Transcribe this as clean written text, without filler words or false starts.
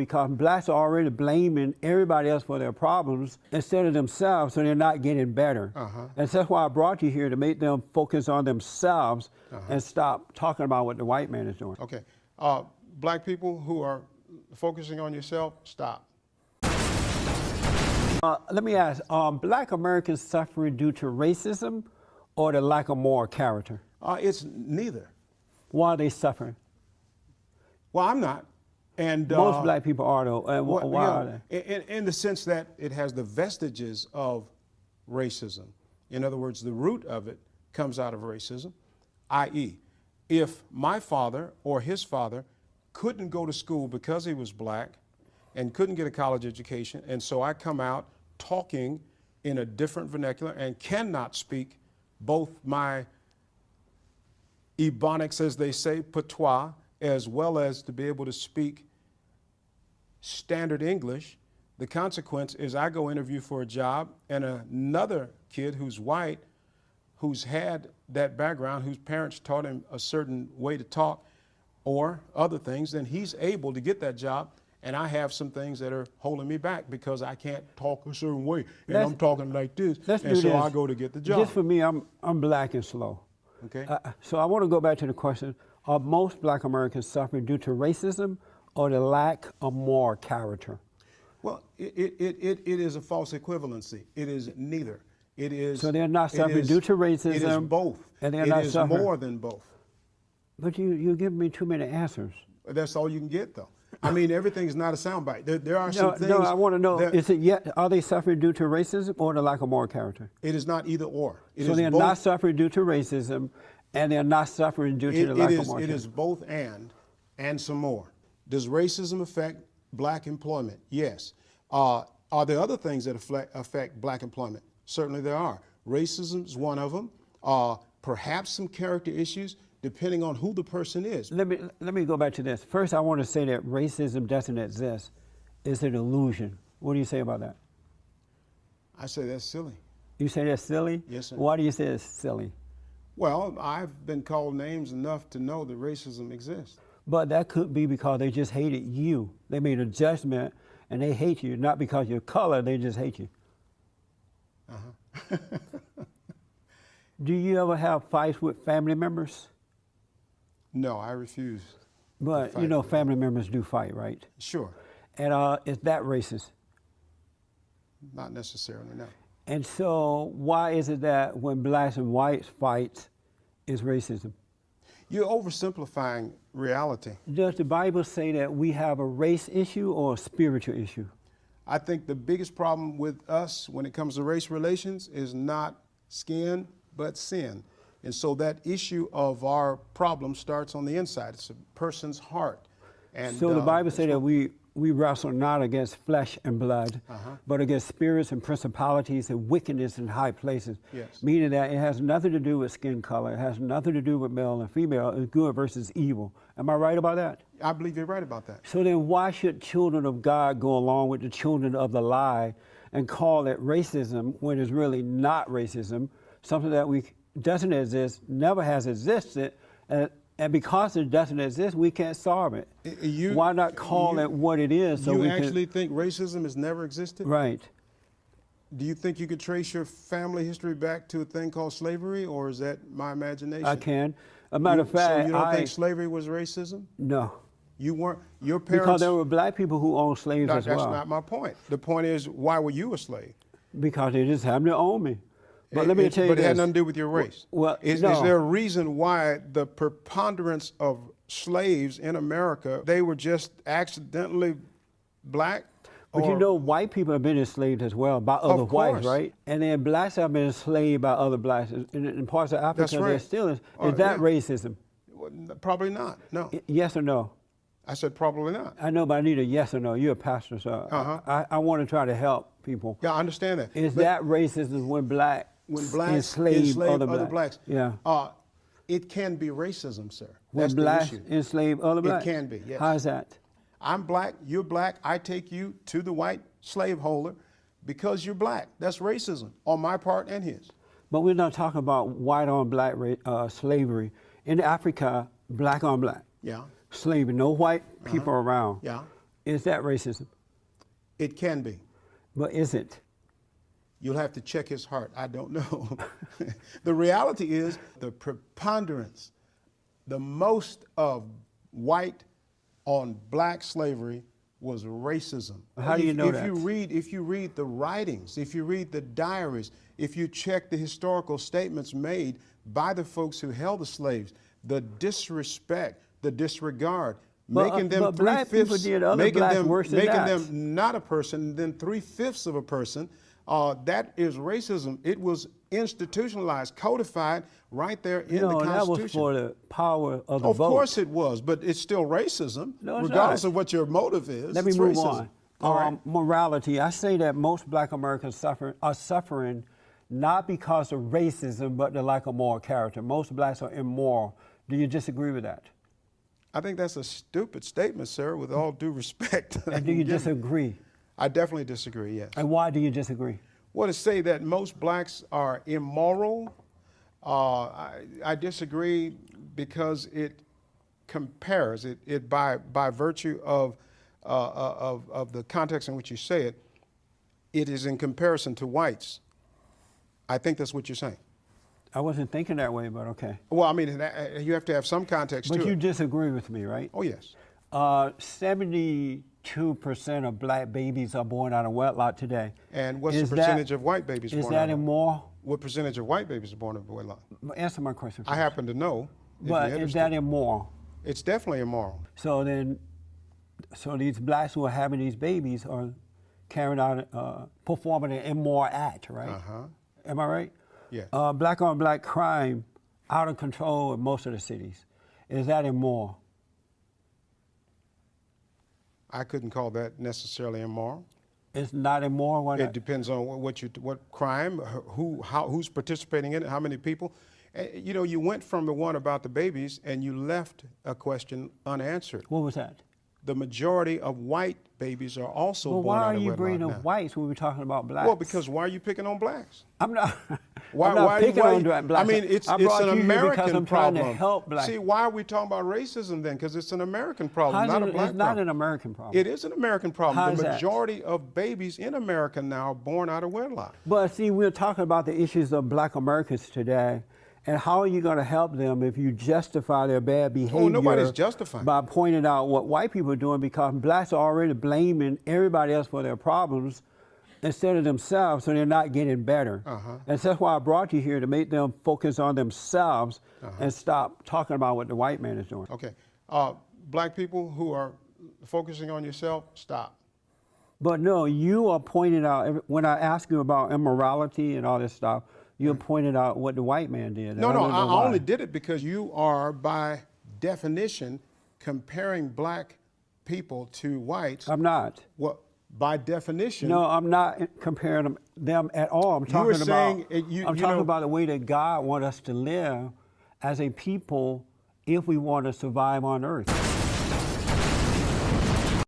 Because blacks are already blaming everybody else for their problems instead of themselves, so they're not getting better. And so that's why I brought you here, to make them focus on themselves and stop talking about what the white man is doing. Okay. Black people who are focusing on yourself, stop. Let me ask, black Americans suffering due to racism or the lack of moral character? It's neither. Why are they suffering? Well, I'm not. And most black people are, though. Why are they? In the sense that it has the vestiges of racism. In other words, the root of it comes out of racism, i.e., if my father or his father couldn't go to school because he was black and couldn't get a college education, and so I come out talking in a different vernacular and cannot speak both my Ebonics, as they say, patois, as well as to be able to speak standard English, the consequence is I go interview for a job, and another kid who's white, who's had that background, whose parents taught him a certain way to talk or other things, then he's able to get that job, and I have some things that are holding me back because I can't talk a certain way, and I'm talking like this, and so I go to get the job. Just for me, I'm black and slow. Okay. So I want to go back to the question, are most black Americans suffering due to racism or the lack of moral character? Well, it is a false equivalency. It is neither. It is. So they're not suffering due to racism. It is both. And they're not suffering. It is more than both. But you give me too many answers. That's all you can get, though. I mean, everything's not a soundbite. There are some things. No, I want to know, are they suffering due to racism or the lack of moral character? It is not either or. So they're not suffering due to racism, and they're not suffering due to the lack of moral character. It is both and some more. Does racism affect black employment? Yes. Are there other things that affect black employment? Certainly there are. Racism is one of them. Perhaps some character issues, depending on who the person is. Let me go back to this. First, I want to say that racism doesn't exist. It's an illusion. What do you say about that? I say that's silly. You say that's silly? Yes, sir. Why do you say it's silly? Well, I've been called names enough to know that racism exists. But that could be because they just hated you. They made a judgment and they hate you, not because of your color, they just hate you. Do you ever have fights with family members? No, I refuse. But you know family members do fight, right? Sure. And is that racist? Not necessarily, no. And so why is it that when blacks and whites fight is racism? You're oversimplifying reality. Does the Bible say that we have a race issue or a spiritual issue? I think the biggest problem with us when it comes to race relations is not skin, but sin. And so that issue of our problem starts on the inside. It's a person's heart. And so the Bible says that we wrestle not against flesh and blood, but against spirits and principalities and wickedness in high places. Yes. Meaning that it has nothing to do with skin color. It has nothing to do with male and female. It's good versus evil. Am I right about that? I believe you're right about that. So then why should children of God go along with the children of the lie and call it racism when it's really not racism, something that doesn't exist, never has existed, and because it doesn't exist, we can't solve it. Why not call it what it is? So you actually think racism has never existed? Right. Do you think you could trace your family history back to a thing called slavery, or is that my imagination? I can. A matter of fact, so you don't think slavery was racism? No. You weren't, your parents... Because there were black people who owned slaves as well. That's not my point. The point is, why were you a slave? Because they just happened to own me. But let me tell you But it had nothing to do with your race. Well, is there a reason why the preponderance of slaves in America, they were just accidentally black? But you know, white people have been enslaved as well by other whites, right? And then blacks have been enslaved by other blacks. In parts of Africa, they're still. Is that racism? Probably not, no. Yes or no? I said probably not. I know, but I need a yes or no. You're a pastor, so I want to try to help people. Yeah, I understand that. Is that racism when blacks enslave other blacks? Yeah. It can be racism, sir. When blacks enslave other blacks? It can be, yes. How is that? I'm black, you're black, I take you to the white slaveholder because you're black. That's racism on my part and his. But we're not talking about white on black slavery. In Africa, black on black. Yeah. Slavery, no white people around. Yeah. Is that racism? It can be. But is it? You'll have to check his heart. I don't know. The reality is the preponderance, the most of white on black slavery was racism. How do you know that? If you read the writings, if you read the diaries, if you check the historical statements made by the folks who held the slaves, the disrespect, the disregard, making them black people did other making blacks them worse than making that. them not a person, then 3/5 of a person. That is racism. It was institutionalized, codified right there in the Constitution. That was for the power of the vote. Of course it was, but it's still racism, No, it's regardless not. of what your motive is. Let me it's move racism. on. All right. Morality. I say that most black Americans are suffering not because of racism, but the lack of moral character. Most blacks are immoral. Do you disagree with that? I think that's a stupid statement, sir, with all due respect. And do you disagree? I definitely disagree, yes. And why do you disagree? Well, to say that most blacks are immoral, I disagree because it compares, it by virtue of the context in which you say it, it is in comparison to whites. I think that's what you're saying. I wasn't thinking that way, but okay. Well, I mean, you have to have some context to But it. you disagree with me, right? Oh, yes. 72% of black babies are born out of wedlock today. And what's the percentage of white babies born out of wedlock? Is that immoral? What percentage of white babies are born out of wedlock? Answer my question first. I happen to know. But is that immoral? It's definitely immoral. So these blacks who are having these babies are carrying out, performing an immoral act, right? Uh-huh. Am I right? Yeah. Black on black crime out of control in most of the cities. Is that immoral? I couldn't call that necessarily immoral. It's not immoral? Why It not? depends on what crime, who's participating in it, how many people. You know, you went from the one about the babies and you left a question unanswered. What was that? The majority of white babies are also Well, born why out are of you wedlock bringing now. up whites when we're talking about blacks? Well, because why are you picking on blacks? I'm not. Why, I'm not why, picking why, on blacks. I mean, it's I brought an you here American because I'm problem. trying to help blacks. See, why are we talking about racism then? Because it's an American problem, not a black It's not problem. an American problem. It is an American problem. How The is that? majority of babies in America now are born out of wedlock. But see, we're talking about the issues of black Americans today, and how are you going to help them if you justify their bad behavior? Oh, nobody's justifying. By pointing out what white people are doing, because blacks are already blaming everybody else for their problems instead of themselves, so they're not getting better. Uh-huh. And so that's why I brought you here, to make them focus on themselves and stop talking about what the white man is doing. Okay. Black people who are focusing on yourself, stop. But no, you are pointing out, when I ask you about immorality and all this stuff, you're pointing out what the white man did. No, don't know I why. only did it because you are, by definition, comparing black people to whites. I'm not. Well, by definition. No, I'm not comparing them at all. I'm You were talking saying, about. I'm talking about the way that God wants us to live as a people if we want to survive on earth.